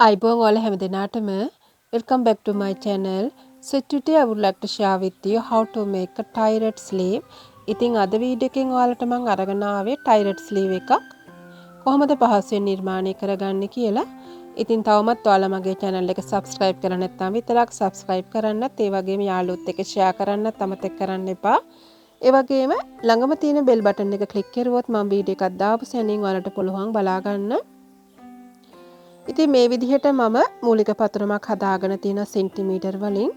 Aibong all හැමදෙනාටම welcome back to my channel. So today I would like to share with you how to make a tie-red sleeve. ඉතින් අද video එකෙන් ඔයාලට මම අරගෙන ආවේ tie-red sleeve එකක්. කොහොමද පහසුවෙන් නිර්මාණය කරගන්නේ කියලා. ඉතින් තවමත් ඔයාලා මගේ channel එක subscribe කරලා නැත්නම් විතරක් subscribe කරන්නත් ඒ වගේම යාළුවොත් එක්ක share කරන්නත් අමතක කරන්න එපා. ඒ වගේම ළඟම තියෙන bell button එක click කරුවොත් මම වීඩියෝ එකක් දාපු සැනින් ඔයාලට පුළුවන් බලා ගන්න. ඉතින් මේ විදිහට මම මූලික පතරමක් හදාගෙන තියෙන සෙන්ටිමීටර් වලින්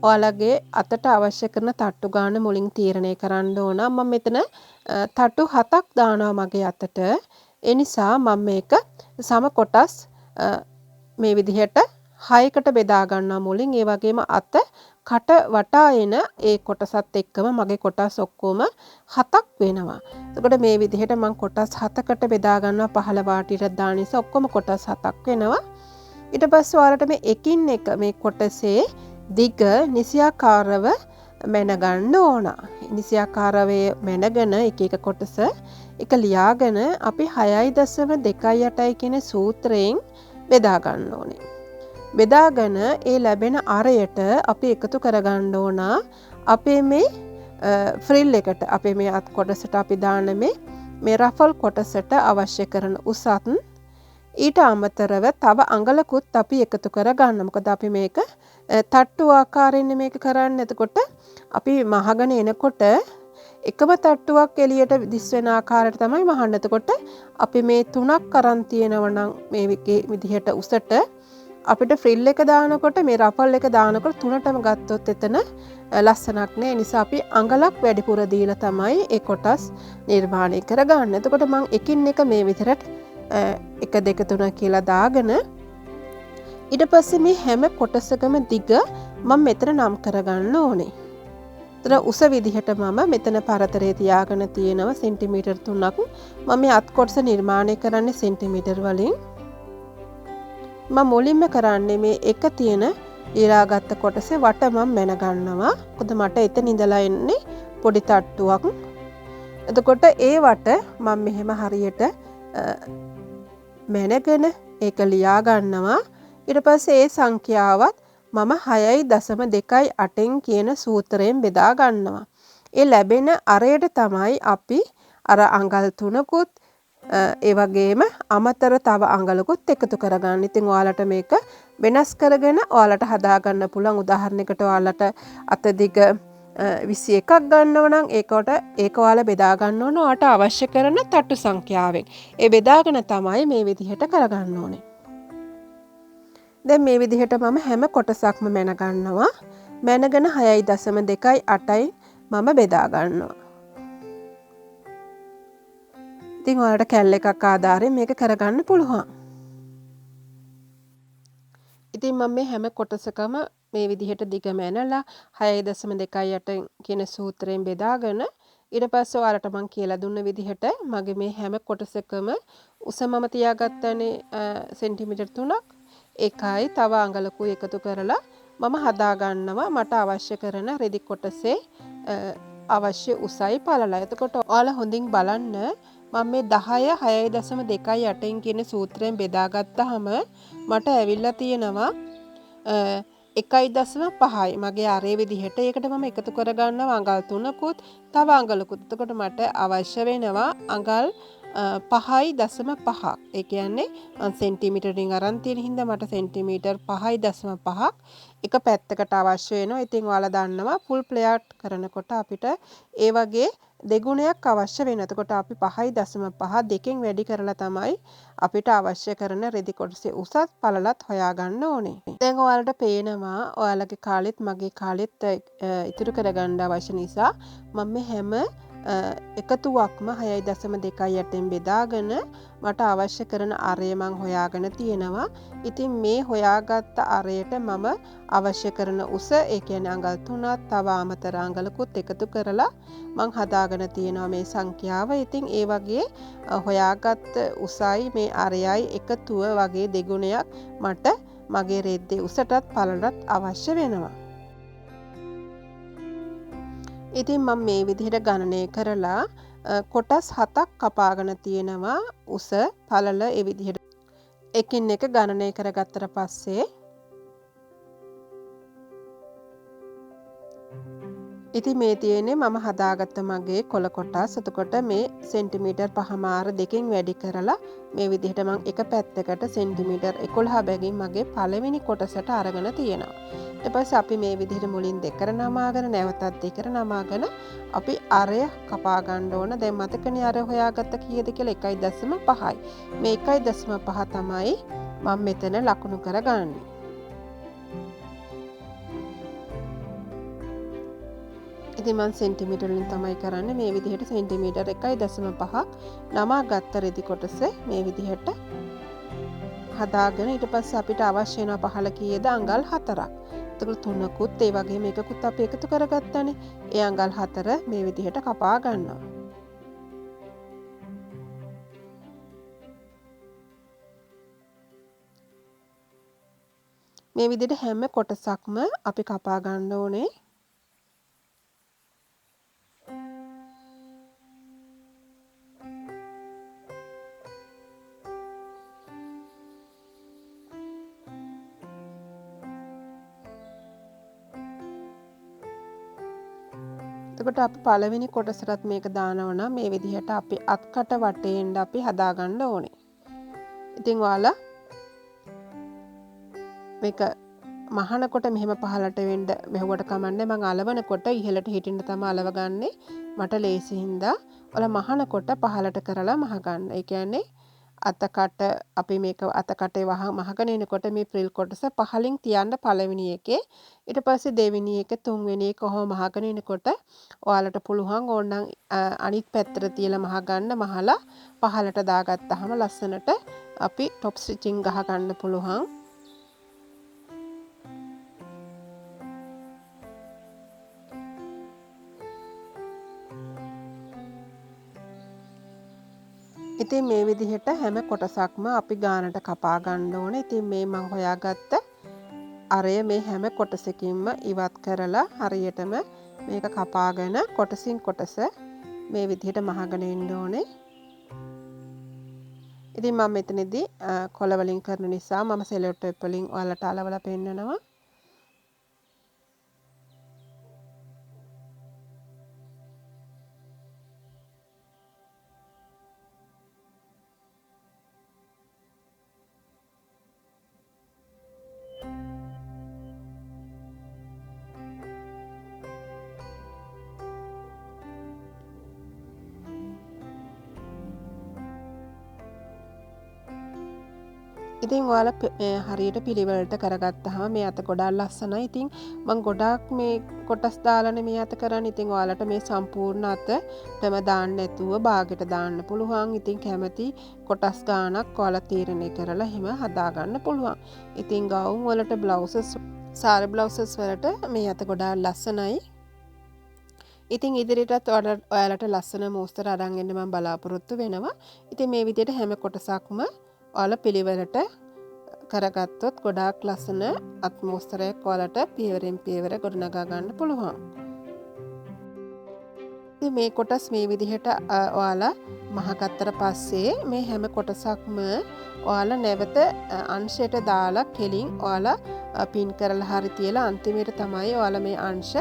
ඔයාලගේ අතට අවශ්‍ය කරන තට්ටු ගාන මුලින් තීරණය කරන්න ඕන. මම මෙතන තට්ටු 7ක් දානවා මගේ අතට. ඒ නිසා මම මේක සම කොටස් මේ විදිහට 6කට බෙදා ගන්නවා මුලින්. ඒ වගේම අත කට වටා එන ඒ කොටසත් එක්කම මගේ කොටස් ඔක්කොම 7ක් වෙනවා. එතකොට මේ විදිහට මම කොටස් 7කට බෙදා ගන්නවා පහළ වාටියට දාන නිසා ඔක්කොම කොටස් 7ක් වෙනවා. ඊට පස්සේ ඔයාලට මේ එකින් එක මේ කොටසේ දිග නිසියාකාරව මැන ගන්න ඕන. නිසියාකාරව මැනගෙන එක එක කොටස එක ලියාගෙන අපි 6.28 කියන සූත්‍රයෙන් බෙදා ගන්න ඕනේ. බෙදාගෙන ඒ ලැබෙන අරයට අපි එකතු කරගන්න ඕන අපේ මේ ෆ්‍රිල් එකට අපේ මේ අත් කොටසට අපි දාන මේ රෆල් කොටසට අවශ්‍ය කරන උසත් ඊට අමතරව තව අඟලකුත් අපි එකතු කරගන්න. මොකද අපි මේක තට්ටු ආකාරයෙන් මේක කරන්නේ. එතකොට අපි මහගෙන එනකොට එකම තට්ටුවක් එළියට දිස් වෙන ආකාරයට තමයි මහන්න. එතකොට අපි මේ තුනක් අරන් තියෙනවා නම් මේ විදිහට උසට අපිට ෆ්‍රිල් එක දානකොට මේ රෆල් එක දානකොට තුනටම ගත්තොත් එතන ලස්සනක් නෑ. නිසා අපි අඟලක් වැඩිපුර දීලා තමයි ඒ කොටස් නිර්මාණය කරගන්න. එතකොට මම එකින් එක මේ විදිහට 1 2 3 කියලා දාගෙන ඊට පස්සේ මේ හැම කොටසකම දිග මම මෙතන නම් කරගන්න ඕනේ. එතන උස විදිහට මම මෙතන පරතරේ තියාගෙන තියෙනවා සෙන්ටිමීටර් 3ක්. මම මේ අත් කොටස නිර්මාණය කරන්නේ සෙන්ටිමීටර් වලින්. මම මුලින්ම කරන්නේ මේ එක තියෙන ඊළාගත්ත කොටසේ වට මම මැන ගන්නවා. මොකද මට එතන ඉඳලා එන්නේ පොඩි තට්ටුවක්. එතකොට ඒ වට මම මෙහෙම හරියට මැනගෙන ඒක ලියා ගන්නවා. ඊට පස්සේ ඒ සංඛ්‍යාවත් මම 6.28න් කියන සූත්‍රයෙන් බෙදා ගන්නවා. ඒ ලැබෙන අරයට තමයි අපි අර අඟල් 3කුත් ඒ වගේම අමතර තව අඟලකුත් එකතු කරගන්න. ඉතින් ඔයාලට මේක වෙනස් කරගෙන ඔයාලට හදා ගන්න පුළුවන්. උදාහරණයකට ඔයාලට අත දිග 21ක් ගන්නව නම් ඒක ඔයාලා බෙදා ගන්න ඕන ඔයාලට අවශ්‍ය කරන තට්ටු සංඛ්‍යාවෙන්. ඒ බෙදාගෙන තමයි මේ විදිහට කරගන්න ඕනේ. දැන් මේ විදිහට මම හැම කොටසක්ම මැන ගන්නවා. මැනගෙන 6.28යි මම බෙදා ගන්නවා. ඉතින් ඔයාලට කැල් එකක් ආධාරයෙන් මේක කරගන්න පුළුවන්. ඉතින් මම මේ හැම කොටසකම මේ විදිහට දිග මැනලා 6.28 කියන සූත්‍රයෙන් බෙදාගෙන ඊට පස්සේ ඔයාලට මම කියලා දුන්න විදිහට මගේ මේ හැම කොටසකම උස මම තියාගත්තනේ සෙන්ටිමීටර් 3ක්. ඒකයි තව අඟලකුයි එකතු කරලා මම හදා ගන්නවා මට අවශ්‍ය කරන රෙදි කොටසේ අවශ්‍ය උසයි පළලයි. එතකොට ඔයාලා හොඳින් බලන්න මම මේ 10 6.28න් කියන සූත්‍රයෙන් බෙදාගත්තාම මට ඇවිල්ලා තියෙනවා 1.5යි මගේ අරේ විදිහට. ඒකට මම එකතු කරගන්නවා අඟල් 3කුත් තව අඟලකුත්. එතකොට මට අවශ්‍ය වෙනවා අඟල් 5.5ක්. ඒ කියන්නේ මම සෙන්ටිමීටරින් අරන් තියෙන හින්දා මට සෙන්ටිමීටර් 5.5ක් එක පැත්තකට අවශ්‍ය වෙනවා. ඉතින් ඔයාලා දන්නවා ෆුල් ප්ලේට් කරනකොට අපිට ඒ වගේ දෙගුණයක් අවශ්‍ය වෙනවා. එතකොට අපි 5.5 දෙකෙන් වැඩි කරලා තමයි අපිට අවශ්‍ය කරන රෙදි කොටසේ උසත් පළලත් හොයාගන්න ඕනේ. දැන් ඔයාලට පේනවා ඔයාලගේ කාලෙත් මගේ කාලෙත් ඉතුරු කරගන්න අවශ්‍ය නිසා මම මේ හැම එකතුවක්ම 6.28න් බෙදාගෙන මට අවශ්‍ය කරන අරය මං හොයාගෙන තියෙනවා. ඉතින් මේ හොයාගත්ත අරයට මම අවශ්‍ය කරන උස ඒ කියන්නේ අඟල් 3ක් තව අමතර අඟලකුත් එකතු කරලා මං හදාගෙන තියෙනවා මේ සංඛ්‍යාව. ඉතින් ඒ වගේ හොයාගත්ත උසයි මේ අරයයි එකතුව වගේ දෙගුණයක් මට මගේ රෙද්දේ උසටත් පළලටත් අවශ්‍ය වෙනවා. ඉතින් මම මේ විදිහට ගණනය කරලා කොටස් 7ක් කපාගෙන තියෙනවා උස පළල ඒ විදිහට. එකින් එක ගණනය කරගත්තට පස්සේ ඉතින් මේ තියෙන්නේ මම හදාගත්ත මගේ කොළ කොටස්. එතකොට මේ සෙන්ටිමීටර් 5මාර දෙකෙන් වැඩි කරලා මේ විදිහට මම එක පැත්තකට සෙන්ටිමීටර් 11 බැගින් මගේ පළවෙනි කොටසට අරගෙන තියෙනවා. ඊට පස්සේ අපි මේ විදිහට මුලින් දෙකට නමාගෙන නැවතත් දෙකට නමාගෙන අපි අරය කපා ගන්න ඕන. දැන් මතකනේ අර හොයාගත්ත කීයද කියලා 1.5යි. මේ 1.5 තමයි මම මෙතන ලකුණු කරගන්නේ. ඉතින් මම සෙන්ටිමීටර වලින් තමයි කරන්නේ. මේ විදිහට සෙන්ටිමීටර 1.5ක් නමා ගත්ත රෙදි කොටස මේ විදිහට හදාගෙන ඊට පස්සේ අපිට අවශ්‍ය වෙන පහළ කීයද අඟල් 4ක්. එතකොට 3කුත් ඒ වගේම එකකුත් අපි එකතු කරගත්තානේ. ඒ අඟල් 4 මේ විදිහට කපා ගන්නවා. මේ විදිහට හැම කොටසක්ම අපි කපා ගන්න ඕනේ. එතකොට අපි පළවෙනි කොටසටත් මේක දානවා නම් මේ විදිහට අපි අත්කට වටේෙන් අපි හදා ගන්න ඕනේ. ඉතින් ඔයාලා මේක මහනකොට මෙහෙම පහලට වෙන්න මෙහෙවට කමන්නේ. මම අලවනකොට ඉහළට හිටින්න තමයි අලවගන්නේ. මට ලේසි හින්දා ඔයාලා මහනකොට පහලට කරලා මහ ගන්න. ඒ කියන්නේ අතකට අපි මේක අතකටේ මහගෙන එනකොට මේ ප්‍රිල් කොටස පහලින් තියන්න පළවෙනි එකේ. ඊට පස්සේ දෙවෙනි එක තුන්වෙනි එක කොහොම මහගෙන එනකොට ඔයාලට පුළුවන් ඕනනම් අනිත් පැත්තට තියලා මහ ගන්න. මහලා පහලට දාගත්තාම ලස්සනට අපි টොප් ස්ටිචින් ගහ ගන්න පුළුවන්. ඉතින් මේ විදිහට හැම කොටසක්ම අපි ගානට කපා ගන්න ඕනේ. ඉතින් මේ මම හොයාගත්ත අරය මේ හැම කොටසකින්ම ඉවත් කරලා හරියටම මේක කපාගෙන කොටසින් කොටස මේ විදිහට මහගෙන ඉන්න ඕනේ. ඉතින් මම මෙතනදී කොළ වලින් කරන නිසා මම සෙලෝ ටේප් වලින් ඔයාලට අලවලා පෙන්නනවා. ඉතින් ඔයාලා හරියට පිළිවෙලට කරගත්තාම මේ අත ගොඩාක් ලස්සනයි. ඉතින් මම ගොඩාක් මේ කොටස් දාලානේ මේ අත කරන්නේ. ඉතින් ඔයාලට මේ සම්පූර්ණ අතටම දාන්න නැතුව බාගෙට දාන්න පුළුවන්. ඉතින් කැමති කොටස් ගානක් ඔයාලා තීරණය කරලා එහෙම හදා ගන්න පුළුවන්. ඉතින් ගවුම් වලට බ්ලවුසස් සාරි බ්ලවුසස් වලට මේ අත ගොඩාක් ලස්සනයි. ඉතින් ඉදිරියටත් ඔයාලට ලස්සන මෝස්තර අරන් එන්න මම බලාපොරොත්තු වෙනවා. ඉතින් මේ විදිහට හැම කොටසක්ම ඔයාලා පිළිවෙලට කරගත්තොත් ගොඩාක් ලස්සන අත්මෝස්තරයක් ඔයාලට පියවරෙන් පියවර ගොඩනගා ගන්න පුළුවන්. ඉතින් මේ කොටස් මේ විදිහට ඔයාලා මහගත්තට පස්සේ මේ හැම කොටසක්ම ඔයාලා නැවත අංශයට දාලා කෙලින් ඔයාලා පින් කරලා හරි තියලා අන්තිමයට තමයි ඔයාලා මේ අංශ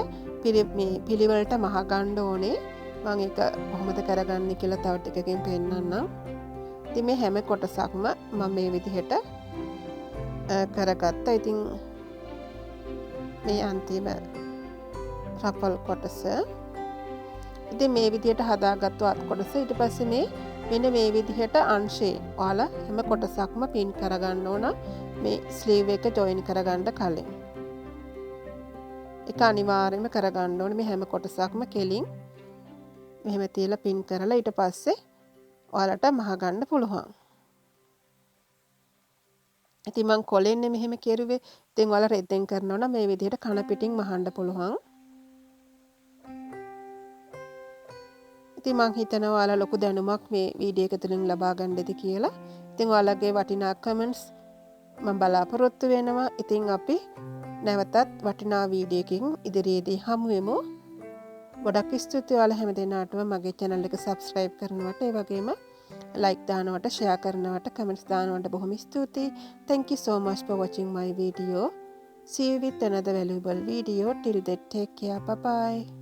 පිළිවෙලට මහ ගන්න ඕනේ. මම ඒක කොහොමද කරගන්නේ කියලා තව ටිකකින් පෙන්නන්නම්. ඉතින් මේ හැම කොටසක්ම මම මේ විදිහට කරගත්තා. ඉතින් මේ අන්තිම රපල් කොටස. ඉතින් මේ විදිහට හදාගත්තු අත් කොටස ඊට පස්සේ මෙන්න මේ විදිහට අංශේ ඔයාලා හැම කොටසක්ම පින් කරගන්න ඕන මේ ස්ලීව් එක ජොයින් කරගන්න කලින්. ඒක අනිවාර්යයෙන්ම කරගන්න ඕනේ. මේ හැම කොටසක්ම කෙලින් මෙහෙම තියලා පින් කරලා ඊට පස්සේ ඔයාලට මහ ගන්න පුළුවන්. ඉතින් මම කොලෙන්නේ මෙහෙම කෙරුවේ. ඉතින් ඔයාලා රෙද්දෙන් කරනවා නම් මේ විදිහට කන පිටින් මහන්න පුළුවන්. ඉතින් මම හිතනවා ඔයාලා ලොකු දැනුමක් මේ වීඩියෝ එක තුලින් ලබා ගන්නද කියලා. ඉතින් ඔයාලගේ වටිනා කමෙන්ට්ස් මම බලාපොරොත්තු වෙනවා. ඉතින් අපි නැවතත් වටිනා වීඩියෝ එකකින් ඉදිරියේදී හමු වෙමු. ගොඩක් ස්තුතියි ඔයාලා හැම දෙනාටම මගේ channel එක subscribe කරනවට. ඒ වගේම like දානවට, share කරනවට, comments දානවට බොහොම ස්තුතියි. Thank you so much for watching my video. See you with another valuable video. Till then, take care. Bye bye.